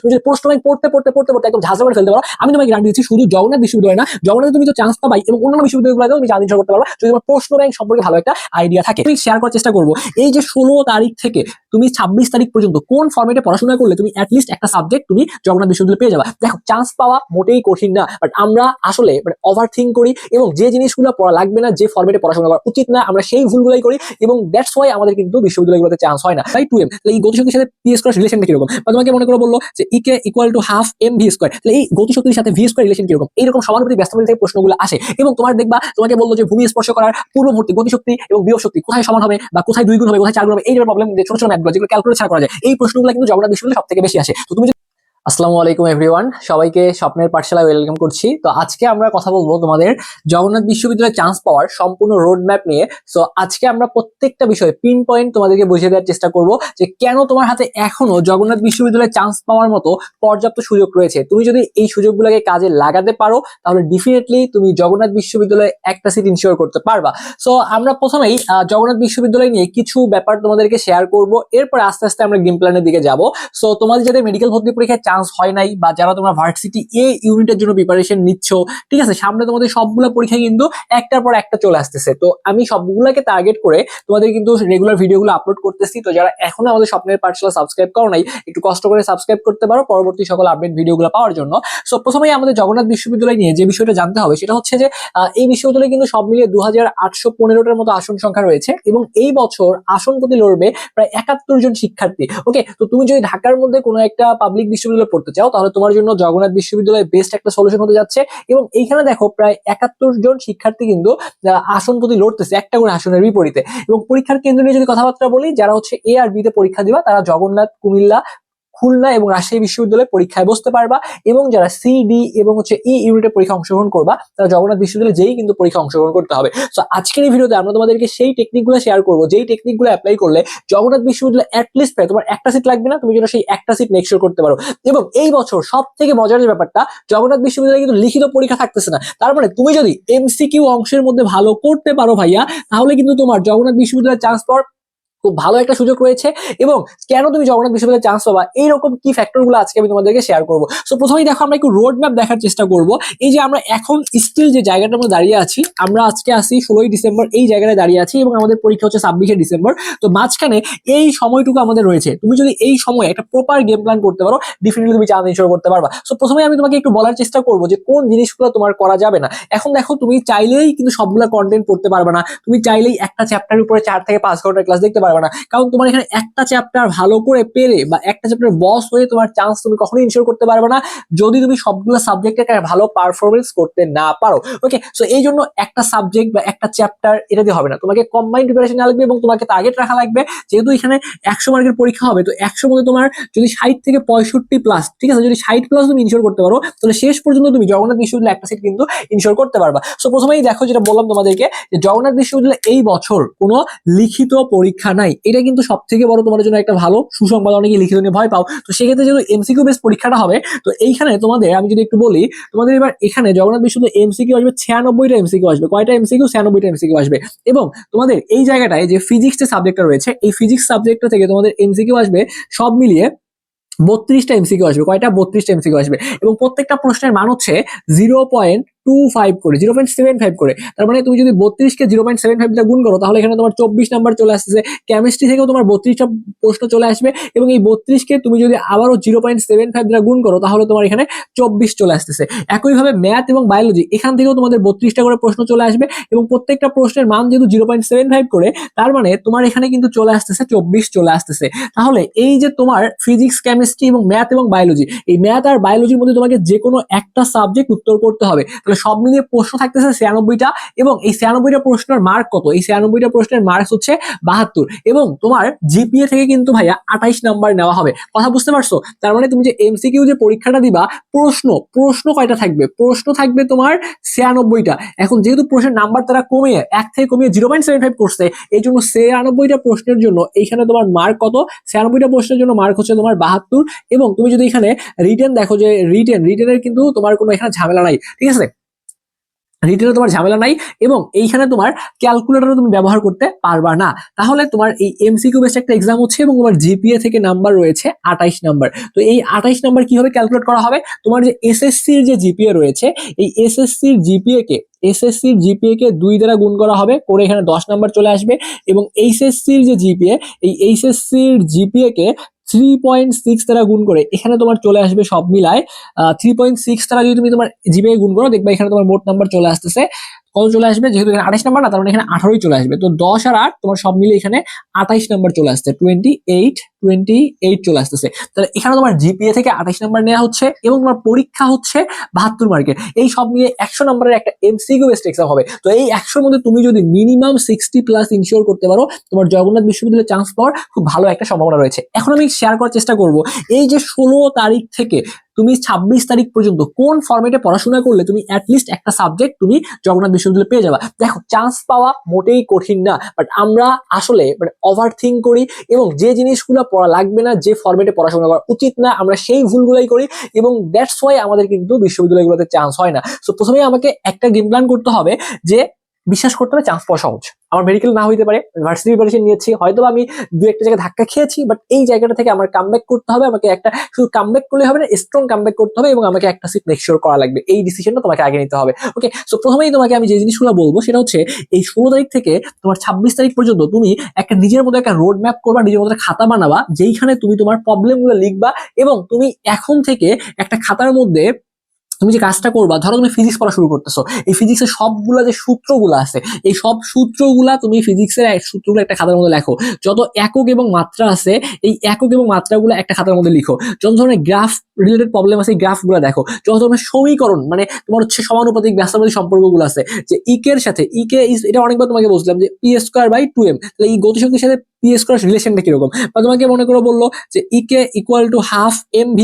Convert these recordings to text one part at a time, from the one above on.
তুমি যদি প্রশ্ন ব্যাংক পড়তে পড়তে পড়তে পড়তে একদম ঝাঁঝরা করে ফেলতে পারো, আমি তোমাকে গ্যারান্টি দিচ্ছি শুধু জগন্নাথ বিশ্ববিদ্যালয় না, জগন্নাথে তুমি তো চান্স পাবাই এবং অন্যান্য বিশ্ববিদ্যালয়গুলোতেও তুমি চান্স করতে পারবা যদি তোমার প্রশ্ন ব্যাংক সম্পর্কে ভালো একটা আইডিয়া থাকে। আমি শেয়ার করার চেষ্টা করবো এই যে 16 তারিখ থেকে তুমি 26 তারিখ পর্যন্ত কোন ফরম্যাটে পড়াশোনা করলে তুমি অ্যাটলিস্ট একটা সাবজেক্ট তুমি জগন্নাথ বিশ্ববিদ্যালয়ে পেয়ে যাবা। দেখো, চান্স পাওয়া মোটেই কঠিন না, বাট আমরা আসলে ওভার থিঙ্ক করি এবং যে জিনিসগুলো পড়া লাগবে না, যে ফরম্যাটে পড়াশোনা করা উচিত না, আমরা সেই ভুলগুলোই করি এবং দ্যাটস ওয়াই আমাদের কিন্তু বিশ্ববিদ্যালয়গুলোতে চান্স হয় না। তাই 2m, তাহলে এই গতিশক্তির সাথে পি স্কয়ার রিলেশনটা কিরকম, বা তোমাকে মনে করে বললো যে E K equal to half M V square, তাহলে এই গতিশক্তির সাথে ভি স্কয়ার রিলেশন কিরকম, এইরকম সমানুপাতিক ব্যস্ততা থেকে প্রশ্নগুলো আসে। এবং তোমার দেখবা তোমাকে বললো যে ভূমি স্পর্শ করার পূর্ব মুহূর্তে গতিশক্তি এবং বিয়োগ শক্তি কোথায় সমান হবে বা কোথায় 2 গুণ হবে, কোথায় 4 গুণ হবে, এই প্রবলেম যে ছোট ছোট ম্যাথগুলো যেগুলো ক্যালকুলেট ছাড়া করা যায়, এই প্রশ্নগুলো কিন্তু জগন্নাথ বিশ্ববিদ্যালয়ে সব থেকে বেশি আসে। তো তুমি আসসালামু আলাইকুম এভরিওয়ান, সবাইকে স্বপ্নের পাঠশালায় ওয়েলকাম করছি। তো আজকে আমরা কথা বলবো তোমাদের জগন্নাথ বিশ্ববিদ্যালয়ে চান্স পাওয়ার সম্পূর্ণ রোড ম্যাপ নিয়ে। সো আজকে আমরা প্রত্যেকটা বিষয়ে পিন পয়েন্ট তোমাদেরকে বুঝিয়ে দেওয়ার চেষ্টা করব যে কেন তোমার হাতে এখনো জগন্নাথ বিশ্ববিদ্যালয়ে চান্স পাওয়ার মতো পর্যাপ্ত সুযোগ রয়েছে। তুমি যদি এই সুযোগগুলোকে কাজে লাগাতে পারো তাহলে ডেফিনেটলি তুমি জগন্নাথ বিশ্ববিদ্যালয়ে একটা সিট ইনশিওর করতে পারবা। সো আমরা প্রথমেই জগন্নাথ বিশ্ববিদ্যালয় নিয়ে কিছু ব্যাপার তোমাদেরকে শেয়ার করব, এরপর আস্তে আস্তে আমরা গেম প্ল্যানের দিকে যাব। সো তোমাদের যাদের মেডিকেল ভর্তি পরীক্ষায় চান্স হয় নাই বা যারা তোমরা ভার্সিটি এ ইউনিটের জন্য প্রিপারেশন নিচ্ছ, ঠিক আছে, সামনে তোমাদের সবগুলো পরীক্ষা কিন্তু একটার পর একটা চলে আসতেছে। তো আমি সবগুলোকে টার্গেট করে তোমাদের কিন্তু রেগুলার ভিডিওগুলো আপলোড করতেছি। তো যারা এখনো আমাদের স্বপ্নের পাঠশালা সাবস্ক্রাইব করো নাই, একটু কষ্ট করে সাবস্ক্রাইব করতে পারো পরবর্তী সকল আপডেট ভিডিওগুলো পাওয়ার জন্য। সো প্রথমেই আমাদের জগন্নাথ বিশ্ববিদ্যালয় নিয়ে যে বিষয়টা জানতে হবে সেটা হচ্ছে যে এই বিশ্ববিদ্যালয়ে কিন্তু সব মিলিয়ে 2815টার মতো আসন সংখ্যা রয়েছে এবং এই বছর আসন প্রতি লড়বে প্রায় 71 জন শিক্ষার্থী। ওকে, তো তুমি যদি ঢাকার মধ্যে কোনো একটা পাবলিক বিশ্ববিদ্যালয়ে পড়তে চাও তাহলে তোমার জন্য জগন্নাথ বিশ্ববিদ্যালয় বেস্ট একটা সলিউশন হতে যাচ্ছে। এবং এইখানে দেখো প্রায় 71 জন শিক্ষার্থী কিন্তু আসন প্রতি লড়তেছে একটা করে আসনের বিপরীতে। এবং পরীক্ষার কেন্দ্র নিয়ে যদি কথাবার্তা বলি, যারা হচ্ছে এ আর বি তে পরীক্ষা দিবা তারা জগন্নাথ, কুমিল্লা, খুলনা এবং রাজশাহী বিশ্ববিদ্যালয়ে পরীক্ষায় বসতে পারবা। এবং যারা সি ডি এবং হচ্ছে ই ইউনিটের পরীক্ষা অংশগ্রহণ করবা তারা জগন্নাথ বিশ্ববিদ্যালয়ে যেই কিন্তু পরীক্ষা অংশগ্রহণ করতে হবে। তো আজকের এই ভিডিওতে আমরা তোমাদেরকে সেই টেকনিকগুলো শেয়ার করবো যেই টেকনিকগুলো অ্যাপ্লাই করলে জগন্নাথ বিশ্ববিদ্যালয়ে অ্যাটলিস্ট প্রায় তোমার একটা সিট লাগবে না, তুমি যেন সেই একটা সিট মেক শিওর করতে পারো। এবং এই বছর সব থেকে মজার যে ব্যাপারটা, জগন্নাথ বিশ্ববিদ্যালয়ে কিন্তু লিখিত পরীক্ষা থাকতেছে না। তার মানে তুমি যদি এমসিকিউ অংশের মধ্যে ভালো করতে পারো ভাইয়া, তাহলে কিন্তু তোমার জগন্নাথ বিশ্ববিদ্যালয়ে চান্স পাওয়ার খুব ভালো একটা সুযোগ রয়েছে। এবং কেন তুমি জগন্নাথ বিশ্ববিদ্যালয়ে চান্স পাবা, এইরকম কি ফ্যাক্টর গুলো আজকে আমি তোমাদেরকে শেয়ার করবো। সো প্রথমেই দেখো আমরা একটু রোড ম্যাপ দেখার চেষ্টা করবো। এই যে আমরা এখন স্টিল যে জায়গাটার মধ্যে দাঁড়িয়ে আছি, আমরা আজকে আসি 16ই ডিসেম্বর, এই জায়গায় দাঁড়িয়ে আছি এবং আমাদের পরীক্ষা হচ্ছে 26শে ডিসেম্বর। তো মাঝখানে এই সময়টুকু আমাদের রয়েছে। তুমি যদি এই সময় একটা প্রপার গেম প্ল্যান করতে পারো ডেফিনেটলি তুমি চান্স ইনশিওর করতে পারবা। সো প্রথমে আমি তোমাকে একটু বলার চেষ্টা করবো যে কোন জিনিসগুলো তোমার করা যাবে না। এখন দেখো, তুমি চাইলেই কিন্তু সবগুলা কন্টেন্ট পড়তে পারবে না, তুমি চাইলেই একটা চ্যাপ্টারের উপরে 4 থেকে 5 ঘন্টার ক্লাস দেখতে পারবে না, কারণ তোমার এখানে একটা চ্যাপ্টার ভালো করে পেরে বা একটা চ্যাপ্টার বস হয়ে তোমার চান্স তুমি কখনোই ইনশিওর করতে পারবে না যদি তুমি সবগুলো সাবজেক্টে ভালো পারফরমেন্স করতে না পারো। ওকে, সো এই জন্য একটা সাবজেক্ট বা একটা চ্যাপ্টার এটা দিয়ে হবে না, তোমাকে কম্বাইন্ড প্রিপারেশন নেওয়া লাগবে এবং তোমাকে টার্গেট রাখা লাগবে। যেহেতু এখানে 100 মার্কের পরীক্ষা হবে, তো 100 মধ্যে তোমার যদি 60 থেকে 65 প্লাস, ঠিক আছে, যদি 60 প্লাস তুমি ইনশিওর করতে পারো তাহলে শেষ পর্যন্ত তুমি জগন্নাথ বিশ্ববিদ্যালয়ে একটা সিট কিন্তু ইনশিওর করতে পারবা। সো প্রথমেই দেখো যেটা বললাম তোমাদেরকে, যে জগন্নাথ বিশ্ববিদ্যালয়ে এই বছর কোনো লিখিত পরীক্ষা নাই। এটা কিন্তু সব থেকে বড় তোমাদের জন্য একটা ভালো সুসংবাদ। অনেকে লিখিত নিয়ে ভয় পাও, তো সেক্ষেত্রে যেহেতু এমসিকিউ বেস পরীক্ষাটা হবে, তো এইখানে তোমাদের আমি যদি একটু বলি, তোমাদের এবার এখানে জগন্নাথ বিশ্ববিদ্যালয়ে এমসিকিউ আসবে 96টা এমসিকিউ আসবে। কয়টা এমসিকিউ? 96টা এমসিকিউ আসবে। এবং তোমাদের এই জায়গাটায় যে ফিজিক্স যে সাবজেক্টটা রয়েছে, এই ফিজিক্স সাবজেক্টটা থেকে তোমাদের এমসিকিউ আসবে সব মিলিয়ে 32টা এমসিকিউ আসবে। কয়টা? 32টা এমসিকিউ আসবে। এবং প্রত্যেকটা প্রশ্নের মান হচ্ছে 0.25 করে, 0.75 করে। তার মানে তুমি যদি 32কে 0.75 গুণ করো তাহলে এখানে তোমার 24 নাম্বার চলে আসতেছে। কেমিস্ট্রি থেকেও তোমার 32টা প্রশ্ন চলে আসবে এবং এই 32কে তুমি যদি আবারও 0.75 দ্বারা গুণ করো তাহলে তোমার এখানে 24 চলে আসতেছে। একইভাবে ম্যাথ এবং বায়োলজি, এখান থেকেও তোমাদের 32টা করে প্রশ্ন চলে আসবে এবং প্রত্যেকটা প্রশ্নের মান যেহেতু 0.75 করে, তার মানে তোমার এখানে কিন্তু চলে আসতেছে 24 চলে আসতেছে। তাহলে এই যে তোমার ফিজিক্স, কেমিস্ট্রি এবং ম্যাথ এবং বায়োলজি, এই ম্যাথ আর বায়োলজির মধ্যে তোমাকে যে কোনো একটা সাবজেক্ট উত্তর করতে হবে। তাহলে সব মিলিয়ে প্রশ্ন থাকতেছে 96টা এবং এই 96টা প্রশ্নের মার্ক কত? এই 96টা প্রশ্নের মার্ক হচ্ছে 72 এবং তোমার জিপিএ থেকে কিন্তু ভাইয়া 28 নাম্বার নেওয়া হবে। কথা বুঝতে পারছো? তার মানে তুমি যে এমসিকিউ যে পরীক্ষাটা দিবা, প্রশ্ন প্রশ্ন কয়টা থাকবে? প্রশ্ন থাকবে তোমার 96টা। এখন যেহেতু প্রশ্নের নাম্বার তারা কমিয়ে 1 থেকে কমিয়ে 0.75 করছে, এই জন্য 96টা প্রশ্নের জন্য এইখানে তোমার মার্ক কত? 96টা প্রশ্নের জন্য মার্ক হচ্ছে তোমার 72। এবং তুমি যদি এখানে রিটেন দেখো, যে রিটেনের কিন্তু তোমার কোনো এখানে ঝামেলা নাই, ঠিক আছে। রিটেনে তোমার ঝামেলা নাই এবং এইখানে তোমার ক্যালকুলেটরও তুমি ব্যবহার করতে পারবা না। তাহলে তোমার এই এমসিকিউ বেসড একটা এক্সাম হচ্ছে এবং তোমার জিপিএ থেকে নাম্বার রয়েছে 28 নাম্বার। তো এই 28 নাম্বার কিভাবে ক্যালকুলেট করা হবে, তোমার যে এসএসসির যে জিপিএ রয়েছে এই এসএসসির জিপিএ কে 2 দ্বারা গুণ করা হবে, করে এখানে 10 নাম্বার চলে আসবে। এবং এইচএসসির যে জিপিএ, এই এইচএসসির জিপিএ কে 3.6 দ্বারা গুণ করে এখানে তোমার চলে আসবে সব মিলায় 3.6 দ্বারা যদি তুমি তোমার জিপিএ গুণ করো, দেখবে এখানে তোমার মোট নাম্বার চলে আসতেছে কত চলে আসবে, যেহেতু এখানে 28 নাম্বার না তার মানে এখানে 18ই চলে আসবে। তো 10 আর 8 তোমার সব মিলে এখানে 28 নাম্বার চলে আসছে, 28 চলে আসতেছে। তাহলে এখানে তোমার জিপিএ থেকে 28 নাম্বার নেওয়া হচ্ছে এবং তোমার পরীক্ষা হচ্ছে 72 মার্কের। এই সব মিলে 100 নাম্বারের একটা এমসিকিউ বেসড এক্সাম হবে। তো এই 100-র মধ্যে তুমি যদি মিনিমাম 60+ ইনশিওর করতে পারো, তোমার জগন্নাথ বিশ্ববিদ্যালয়ে চান্স পাওয়ার খুব ভালো একটা সম্ভাবনা রয়েছে। এখন আমি শেয়ার করার চেষ্টা করব এই যে 16 তারিখ থেকে তুমি 26 তারিখ পর্যন্ত কোন ফরম্যাটে পড়াশোনা করলে তুমি অ্যাটলিস্ট একটা সাবজেক্ট তুমি জগন্নাথ বিশ্ববিদ্যালয়ে পেয়ে যাবা। দেখো, চান্স পাওয়া মোটেই কঠিন না, বাট আমরা আসলে ওভার থিঙ্ক করি এবং যে জিনিসগুলো পড়া লাগবে না, যে ফরম্যাটে পড়াশোনা করা উচিত না, আমরা সেই ভুলগুলাই করি এবং দ্যাটস ওয়াই আমাদের কিন্তু বিশ্ববিদ্যালয়গুলোতে চান্স হয় না। সো প্রথমেই আমাকে একটা গেম প্ল্যান করতে হবে যে বিশ্বাস করতে হবে চান্স পাওয়া সহজ। আমার মেডিকেল না হইতে পারে, ভার্সিটি প্রিপারেশন নিয়েছি, হয়তো আমি দু একটা জায়গায় ধাক্কা খেয়েছি, বাট এই জায়গাটা থেকে আমার কামব্যাক করতে হবে। আমাকে একটা শুধু কামব্যাক করলে হবে না, স্ট্রং কামব্যাক করতে হবে এবং আমাকে একটা সিট মেক শিওর করা লাগবে। এই ডিসিশনটা তোমাকে আগে নিতে হবে। ওকে, সো প্রথমেই তোমাকে আমি যে জিনিসগুলো বলবো সেটা হচ্ছে এই 16 তারিখ থেকে তোমার 26 তারিখ পর্যন্ত তুমি একটা নিজের মধ্যে একটা রোড ম্যাপ করবা, নিজের মধ্যে খাতা বানাবা, যেইখানে তুমি তোমার প্রবলেমগুলো লিখবা এবং তুমি এখন থেকে একটা খাতার মধ্যে তুমি যে কাজটা করবা, ধরো তুমি ফিজিক্স পড়া শুরু করতেছো, এই ফিজিক্সের সবগুলা যে সূত্রগুলো আছে, এই সব সূত্রগুলা তুমি ফিজিক্সের সূত্রগুলো একটা খাতার মধ্যে লেখো। যত একক এবং মাত্রা আছে এই একক এবং মাত্রাগুলো একটা খাতার মধ্যে লিখো। যত ধরনের গ্রাফ রিলেটেড প্রবলেম আছে এই গ্রাফগুলো দেখো। যত ধরনের সমীকরণ তোমার হচ্ছে সমানুপাতিক ব্যস্তানুপাতিক সম্পর্কগুলো আছে, যে ইকের সাথে এটা অনেকবার তোমাকে বলছিলাম যে p²/2m, তাহলে এই গতিশক্তির সাথে p² রিলেশনটা কিরকম, বা তোমাকে মনে করে বললো যে ইকে = ½ mv²,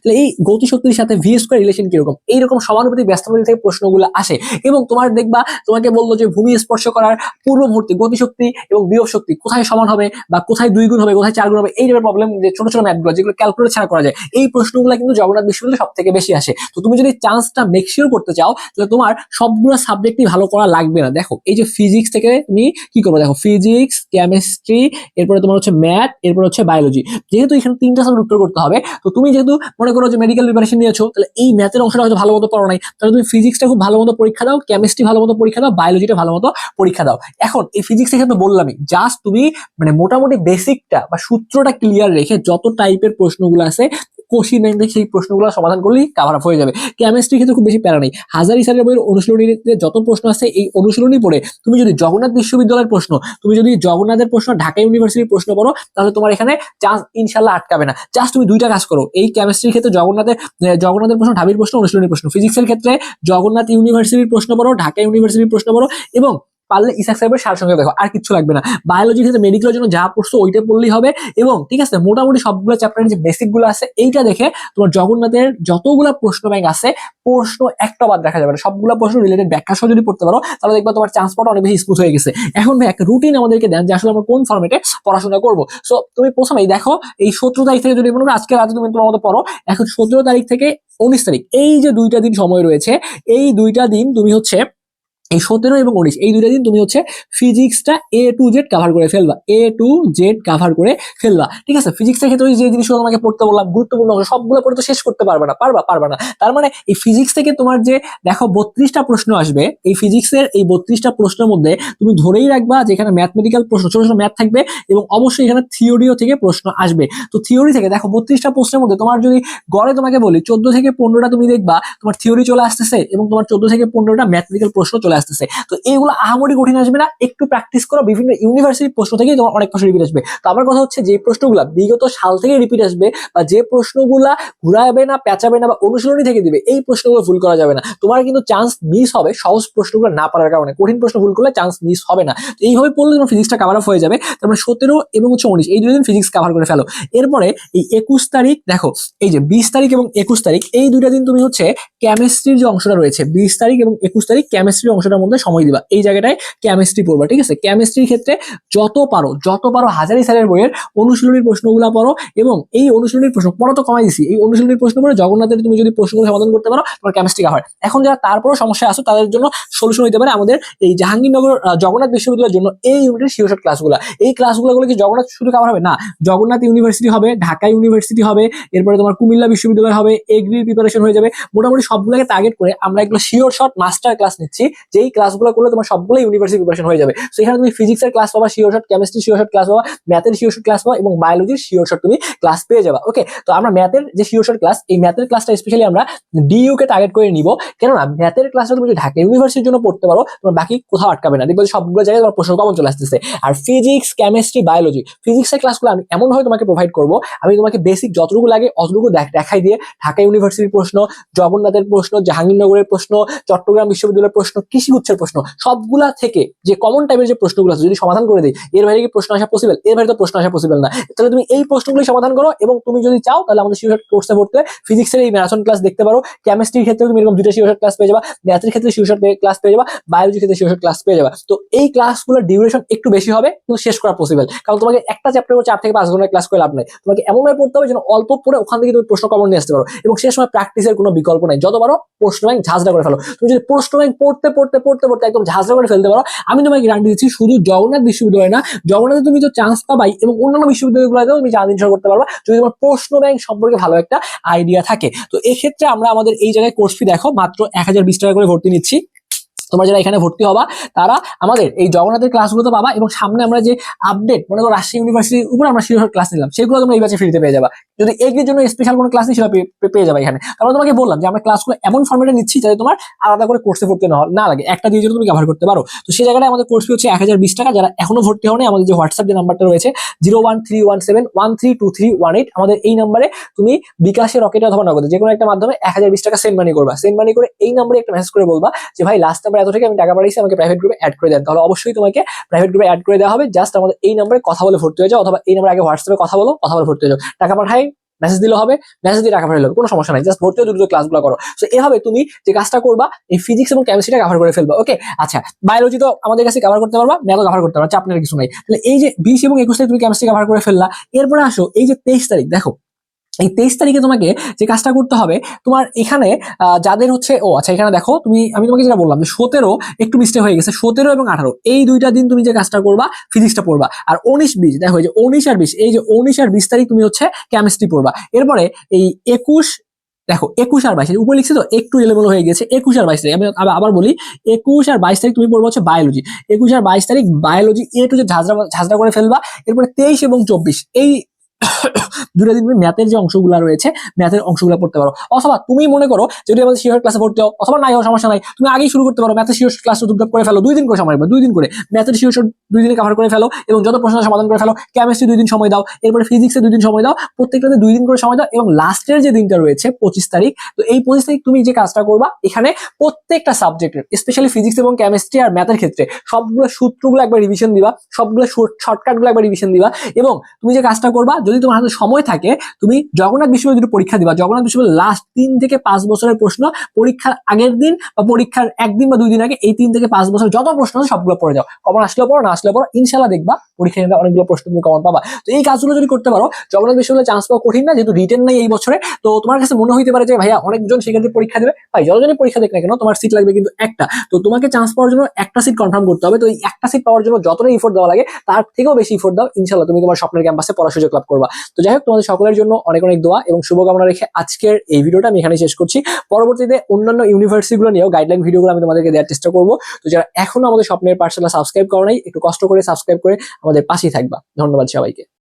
তাহলে এই গতিশক্তির সাথে v² রিলেশন কিরকম, এইরকম সমানুপাতিক ব্যস্তানুপাতিক থেকে প্রশ্নগুলো আসে। এবং তোমার দেখবা তোমাকে বললো যে ভূমি স্পর্শ করার পূর্ব মুহূর্তে গতিশক্তি এবং বিভব শক্তি কোথায় সমান হবে, বা কোথায় 2 গুণ হবে, কোথায় 4 গুণ হবে, এই টাইপের প্রবলেম, যে ছোট ছোট ম্যাথগুলো যেগুলো ক্যালকুলেটর ছাড়া করা যায়, এই প্রশ্নগুলো কিন্তু জগন্নাথ বিশ্ববিদ্যালয়ে সব থেকে বেশি আসে। তো তুমি যদি চান্সটা মেক শিওর করতে চাও তাহলে তোমার সবগুলো সাবজেক্টই ভালো করা লাগবে না। দেখো, এই যে ফিজিক্স থেকে তুমি কি করবে, দেখো ফিজিক্স, কেমিস্ট্রি, এরপরে তোমার হচ্ছে ম্যাথ, এরপর হচ্ছে বায়োলজি। যেহেতু এখানে 3টা সাবজেক্ট উত্তর করতে হবে, তো তুমি যেহেতু মনে করো যে মেডিকেল প্রিপারেশন নিয়েছো, তাহলে এই ম্যাথের অংশটা হয়তো ভালো মতো পড়ো নাই, তাহলে তুমি ফিজিক্সটা খুব ভালো মতো পরীক্ষা দাও, কেমিস্ট্রি ভালো মতো পরীক্ষা দাও, বায়োলজিটা ভালো মতো পরীক্ষা দাও। এখন এই ফিজিক্স থেকে তো বললামই, জাস্ট তুমি মোটামুটি বেসিকটা বা সূত্রটা ক্লিয়ার রেখে যত টাইপের প্রশ্নগুলো আছে কোশ্চিন ব্যাংক থেকে সেই প্রশ্নগুলো সমাধান করলেই কভার আপ হয়ে যাবে। কেমিস্ট্রি ক্ষেত্রে খুব বেশি প্যারা নেই, হাজারি স্যারের বইয়ের অনুশীলনীতে যত প্রশ্ন আছে এই অনুশীলনী পড়ে তুমি যদি জগন্নাথ বিশ্ববিদ্যালয়ের প্রশ্ন, তুমি যদি জগন্নাথের প্রশ্ন, ঢাকা ইউনিভার্সিটির প্রশ্ন পড়ো, তাহলে তোমার এখানে চান্স ইনশাল্লাহ আটকাবে না। জাস্ট তুমি 2টা কাজ করো, এই কেমিস্ট্রির ক্ষেত্রে জগন্নাথের প্রশ্ন, ঢাবির প্রশ্ন, অনুশীলনী প্রশ্ন, ফিজিক্সের ক্ষেত্রে জগন্নাথ ইউনিভার্সিটির প্রশ্ন পড়ো, ঢাকা ইউনিভার্সিটির প্রশ্ন পড়ো, এবং পারলে ইসাক সাহেবের সারসংক্ষেপ দেখো, আর কিছু লাগবে না। বায়োলজির ক্ষেত্রে মেডিকেলের জন্য যা পড়ছো ওইটা পড়লেই হবে। এবং ঠিক আছে, মোটামুটি সবগুলো চ্যাপ্টারের যে বেসিক গুলো আছে এইটা দেখে তোমার জগন্নাথের যতগুলো প্রশ্ন ব্যাংক আছে প্রশ্ন একটা বাদ রাখা যাবে না, সবগুলো প্রশ্ন রিলেটেড ব্যাখ্যা সহ যদি পড়তে পারো তাহলে দেখবা তোমার চান্স পাওয়াটা অনেক বেশি স্মুথ হয়ে গেছে। এখন ভাই একটা রুটিন আমাদেরকে দেন যে আসলে আমরা কোন ফরম্যাটে পড়াশোনা করবো। সো তুমি প্রথমেই দেখো এই 17 তারিখ থেকে যদি মনে করো আজকে রাতে তুমি তোমার মতো পড়ো, এখন 17 তারিখ থেকে 19 তারিখ এই যে 2টা দিন সময় রয়েছে, এই 2টা দিন তুমি হচ্ছে এই 17 এবং 19 এই 2টা দিন তুমি হচ্ছে ফিজিক্সটা A to Z কভার করে ফেলবা, A to Z কভার করে ফেলবা। ঠিক আছে, ফিজিক্সের ক্ষেত্রে যে জিনিসগুলো তোমাকে পড়তে বললাম গুরুত্বপূর্ণ অংশ, সবগুলো পড়ে তো শেষ করতে পারবে না, পারবা না। তার মানে এই ফিজিক্স থেকে তোমার যে দেখো 32টা প্রশ্ন আসবে, এই ফিজিক্সের এই 32টা প্রশ্নের মধ্যে তুমি ধরেই রাখবা যেখানে ম্যাথমেটিক্যাল প্রশ্ন, ছোট ছোট ম্যাথ থাকবে এবং অবশ্যই এখানে থিওরিও থেকে প্রশ্ন আসবে। তো থিওরি থেকে দেখো 32টা প্রশ্নের মধ্যে তোমার যদি গড়ে তোমাকে বলি 14 থেকে 15টা তুমি দেখবা তোমার থিওরি চলে আসতেছে এবং তোমার 14 থেকে 15টা ম্যাথমেটিক্যাল প্রশ্ন চলে আসতেছে। তো এইগুলো আহামরি কঠিন আসবে না, একটু প্র্যাকটিস করো, বিভিন্ন ইউনিভার্সিটির প্রশ্ন থেকেই তোমার অনেক প্রশ্ন রিপিট আসবে। তো আমার কথা হচ্ছে যে প্রশ্নগুলো বিগত সাল থেকে রিপিট আসবে বা যে প্রশ্নগুলা ঘুরাবে না, পেঁচাবে না বা অনুশীলনী থেকে দিবে, এই প্রশ্নগুলো ভুল করা যাবে না। তোমার কিন্তু চান্স মিস হবে সহজ প্রশ্নগুলো না পারার কারণে, কঠিন প্রশ্ন ভুল করলে চান্স মিস হবে না। তো এইভাবে পড়লে তোমার ফিজিক্সটা কভার আপ হয়ে যাবে। তারপরে 17 এবং 19 এই 2 দিন ফিজিক্স কভার করে ফেলো। এরপরে এই 21 তারিখ দেখো, এই যে 20 তারিখ এবং 21 তারিখ এই 2টা দিন তুমি হচ্ছে কেমিস্ট্রির যে অংশটা রয়েছে, 20 তারিখ এবং 21 তারিখ কেমিস্ট্রির অংশ বছরের মধ্যে সময় দিবা, এই জায়গাটায় কেমিস্ট্রি পড়বা, ঠিক আছে? কেমিস্ট্রির ক্ষেত্রে যত পারো হাজারি স্যারের বইয়ের অনুশীলনীর প্রশ্নগুলো পড়ো, এবং এই অনুশীলনীর প্রশ্ন পড়া তো কমাই দিছি, এই অনুশীলনীর প্রশ্ন পড়ে জগন্নাথের তুমি যদি প্রশ্নগুলো সমাধান করতে পারো, তোমার কেমিস্ট্রি কাভার। এখন যারা তারপরও সমস্যা আসো তাদের জন্য সলিউশন হতে পারে আমাদের এই জাহাঙ্গীরনগর জগন্নাথ বিশ্ববিদ্যালয়ের জন্য এই ইউনিটের শিওরশট ক্লাসগুলো। এই ক্লাসগুলো কি জগন্নাথ শুধু কাভার হবে না, জগন্নাথ ইউনিভার্সিটি হবে, ঢাকা ইউনিভার্সিটি হবে, এরপরে তোমার কুমিল্লা বিশ্ববিদ্যালয় হবে, এগ্রির প্রিপারেশন হয়ে যাবে। মোটামুটি সবগুলোকে টার্গেট করে আমরা এগুলো শিওরশট মাস্টার ক্লাস নিচ্ছি, যেই ক্লাসগুলো করলে তোমার সবগুলো ইউনিভার্সিটি প্রিপারেশন হয়ে যাবে। তো এখানে তুমি ফিজিক্সের ক্লাস পাবা শিওরশট, কেমিস্ট্রি শিওরশট ক্লাস পাবা, ম্যাথের শিওরশট ক্লাস পাবা, এবং বায়োলজির শিওরশট তুমি ক্লাস পেয়ে যাবা। ওকে, তো আমরা ম্যাথের যে শিওরশট ক্লাস, এই ম্যাথের ক্লাসটা স্পেশালি আমরা ডিইউ কে টার্গেট করে নিব, কেননা ম্যাথের ক্লাসটা তুমি যদি ঢাকা ইউনিভার্সিটির জন্য পড়তে পারো, তোমার বাকি কোথাও আটকাবে না, দেখবে সবগুলো জায়গায় তোমার প্রশ্ন কমন চলে আসতেছে। আর ফিজিক্স, কেমিস্ট্রি, বায়োলজি, ফিজিক্সের ক্লাসগুলো আমি এমন ভাবে তোমাকে প্রোভাইড করবো, আমি তোমাকে বেসিক যতটুকু লাগে অতটুকু দেখাই দিয়ে ঢাকা ইউনিভার্সিটির প্রশ্ন, জগন্নাথের প্রশ্ন, জাহাঙ্গীরনগরের প্রশ্ন, চট্টগ্রাম বিশ্ববিদ্যালয়ের প্রশ্ন, কৃষি গুচ্ছের প্রশ্ন, সবগুলা থেকে যে কমন টাইপের যে প্রশ্নগুলো আছে যদি সমাধান করে দিই, এর বাইরে কি প্রশ্ন আসা পসিবল? এর বাইরে তো প্রশ্ন আসা পসিবল না। তাহলে তুমি এই প্রশ্নগুলি সমাধান করো, এবং তুমি যদি চাও তাহলে আমাদের শিওরশট কোর্সে ভর্তি ফিজিক্সের এই ম্যারাথন ক্লাস দেখতে পারো, কেমিস্ট্রির ক্ষেত্রে তুমি এরকম দুটো শিওরশট ক্লাস পেয়ে যাবা, ম্যাথের ক্ষেত্রে শিওরশট ক্লাস পেয়ে যাবা, বায়োলজির ক্ষেত্রে শিওরশট ক্লাস পেয়ে যাবা। তো এই ক্লাসগুলোর ডিউরেশন একটু বেশি হবে, কিন্তু শেষ করা পসিবল, কারণ তোমাকে একটা চ্যাপ্টার 4 থেকে 5 ঘন্টা ক্লাস করে লাভ নাই। তোমাকে এমন ভাবে পড়তে হবে যেন অল্প পড়ে ওখান থেকে তুমি প্রশ্ন কমন নিয়ে আসতে পারো, এবং সে সময় প্র্যাকটিসের কোনো বিকল্প নাই। যত পারো প্রশ্ন ব্যাংক ঝাঁঝরা করে ফেলো। তুমি যদি প্রশ্ন ব্যাংক পড়তে একদম ঝাঁঝরা করে ফেলতে পারো, আমি তোমাকে গ্যারান্টি দিচ্ছি শুধু জগন্নাথ বিশ্ববিদ্যালয় না, জগন্নাথে তুমি তো চান্স পাবাই, এবং অন্যান্য বিশ্ববিদ্যালয়গুলোতেও তুমি চান্স করতে পারবা যদি তোমার প্রশ্ন ব্যাংক সম্পর্কে ভালো একটা আইডিয়া থাকে। তো এক্ষেত্রে আমরা আমাদের এই জায়গায় কোর্স ফি দেখো মাত্র 1020 টাকা করে ভর্তি নিচ্ছি। তোমরা যারা এখানে ভর্তি হবা তারা আমাদের এই জগন্নাথের ক্লাসগুলো পাবা, এবং সামনে আমরা যে আপডেট মনে করো রাজশাহী ইউনিভার্সিটির উপর আমরা শিওরশট ক্লাস নিলাম, সেগুলো তোমরা এই ব্যাচে ফ্রিতে পেয়ে যাবা। যদি এগ্রির জন্য স্পেশাল কোনো ক্লাস নিই সেটা পেয়ে যাবে এখানে। তারপর তোমাকে বললাম যে আমরা ক্লাসগুলো এমন ফর্মেটে নিচ্ছি যাতে তোমার আলাদা করে কোর্সে ভর্তি না লাগে, একটা দিয়ে তুমি কভার করতে পারো। তো সেই জায়গায় আমাদের কোর্স ফি হচ্ছে 1020 টাকা। যারা এখনো ভর্তি হওনি, আমাদের যে হোয়াটসঅ্যাপ যে নাম্বারটা রয়েছে 01317132318, আমাদের এই নাম্বারে তুমি বিকাশে, রকেটে অথবা নগদে যে কোনো একটা মাধ্যমে 1020 টাকা সেন্ড মানি করবা। সেন্ড মানি করে এই নাম্বারে একটা মেসেজ করে বলবা যে ভাই লাস্ট নাম্বার এত থেকে আমি টাকা পাঠিয়েছি, আমাকে প্রাইভেট গ্রুপে অ্যাড করে দেন। তাহলে অবশ্যই তোমাকে প্রাইভেট গ্রুপে অ্যাড করে দেওয়া হবে। জাস্ট আমাদের এই নাম্বারে কথা বলে ভর্তি হয়ে যাও, অথবা এই নাম্বারে আগে হোয়াটসঅ্যাপে কথা বলে ভর্তি হয়ে যাও। টাকা পাঠাই মেসেজ দিলে হবে, মেসেজ দিয়ে টাকা পাঠালে হবে, কোনো সমস্যা নাই। জাস্ট ভর্তি হয়ে দ্রুত ক্লাসগুলো করো। তো এভাবে তুমি যে কাজটা করবা, এই ফিজিক্স এবং কেমিস্ট্রিটা কভার করে ফেলবা। ওকে, আচ্ছা, বায়োলজি তো আমাদের কাছে কভার করতে পারবা, ম্যাথও কভার করতে পারবা, চাপ নেওয়ার কিছু নাই। তাহলে এই যে 20 এবং 21 তারিখ তুমি কেমিস্ট্রি কভার করে ফেললা, এরপরে আসো এই যে 23 তারিখ। দেখো এই 23 তারিখে তোমাকে যে কাজটা করতে হবে, তোমার এখানে যাদের হচ্ছে আচ্ছা এখানে দেখো আমি তোমাকে যেটা বললাম যে 17 একটু মিস্টেক হয়ে গেছে, 17 এবং 18 এই দুইটা দিন তুমি যে কাজটা করবা ফিজিক্সটা পড়বা। আর 19-20 দেখো এই যে 19 আর 20, এই যে 19 আর 20 তারিখ তুমি হচ্ছে কেমিস্ট্রি পড়বা। এরপরে এই 21, দেখো 21 আর 22 উপরে লিখছি তো একটু এলোমেলো হয়ে গেছে, 21 আর 22 তারিখ আমি আবার বলি, 21 আর 22 তারিখ তুমি পড়বা হচ্ছে বায়োলজি। 21 আর 22 তারিখ বায়োলজি একটু যে ঝাঁঝরা করে ফেলবা। এরপরে 23 এবং 24 এই দুটো দিন তুমি ম্যাথের যে অংশগুলো রয়েছে ম্যাথের অংশগুলো পড়তে পারো। অথবা তুমি মনে করো যদি আমাদের শিওর ক্লাসে ভর্তি হও, অথবা নাই হওয়ার সমস্যা নাই, তুমি আগেই শুরু করতে পারো, ম্যাথের শিওর ক্লাস দুটো করে ফেলো, 2 দিন করে সময় পাবে, 2 দিন করে ম্যাথের শিওর 2 দিনে কভার করে ফেলো, এবং যত প্রশ্ন সমাধান করে ফেলো। কেমিস্ট্রি 2 দিন সময় দাও, এরপরে ফিজিক্সে 2 দিন সময় দাও, প্রত্যেকটাতে 2 দিন করে সময় দাও, এবং লাস্টের যে দিনটা রয়েছে 25 তারিখ, তো এই 25 তারিখ তুমি যে কাজটা করবা, এখানে প্রত্যেকটা সাবজেক্টের স্পেশালি ফিজিক্স এবং কেমিস্ট্রি আর ম্যাথের ক্ষেত্রে সবগুলো সূত্রগুলো একবার রিভিশন দিবা, সবগুলো শর্টকাটগুলো একবার রিভিশন দিবা। এবং তুমি যে কাজটা করবা, যদি তোমার হাতে সময় থাকে, তুমি জগন্নাথ বিশ্ববিদ্যালয়ে পরীক্ষা দিবা। জগন্নাথ বিশ্ববিদ্যালয়ের লাস্ট 3 থেকে 5 বছরের প্রশ্ন পরীক্ষার আগের দিন বা পরীক্ষার একদিন বা 2 দিন আগে এই 3 থেকে 5 বছর যত প্রশ্ন আছে সবগুলো পড়ে যাও। কমন আসলেও পড়ো, না আসলেও পড়ো, ইনশাআল্লাহ দেখবা পরীক্ষায় অনেকগুলো প্রশ্ন তুমি কমন পাবা। তো এই কাজগুলো যদি করতে পারো, জগন্নাথ বিশ্ববিদ্যালয়ে চান্স পাওয়া কঠিন না, যেহেতু রিটেন নাই এই বছরে। তো তোমার কাছে মনে হইতে পারে যে ভাইয়া অনেকজন শিক্ষার্থী পরীক্ষা দেবে, ভাই যতজনই পরীক্ষা দেখ না কেন তোমার সিট লাগবে কিন্তু একটা। তো তোমাকে চান্স পাওয়ার জন্য একটা সিট কনফার্ম করতে হবে। তো এই একটা সিট পাওয়ার জন্য যতটা ইফোর্ট দেওয়া লাগে তার থেকেও বেশি ইফোর্ট দাও, ইনশাআল্লাহ তুমি তোমার স্বপ্নের ক্যাম্পাসে পড়ার সুযোগ লাভ করবা। তো যাই হোক, তোমাদের সকলের জন্য অনেক অনেক দোয়া এবং শুভকামনা রেখে আজকের এই ভিডিওটা আমি এখানে শেষ করছি। পরবর্তীতে অন্যান্য ইউনিভার্সিটিগুলো নিয়েও গাইডলাইন ভিডিওগুলো আমি তোমাদেরকে দেওয়ার চেষ্টা করবো। তো যারা এখনো আমাদের স্বপ্নের পাঠশালা সাবস্ক্রাইব করো নাই, একটু কষ্ট করে সাবস্ক্রাইব করে আমাদের পাশেই থাকবা। ধন্যবাদ সবাইকে।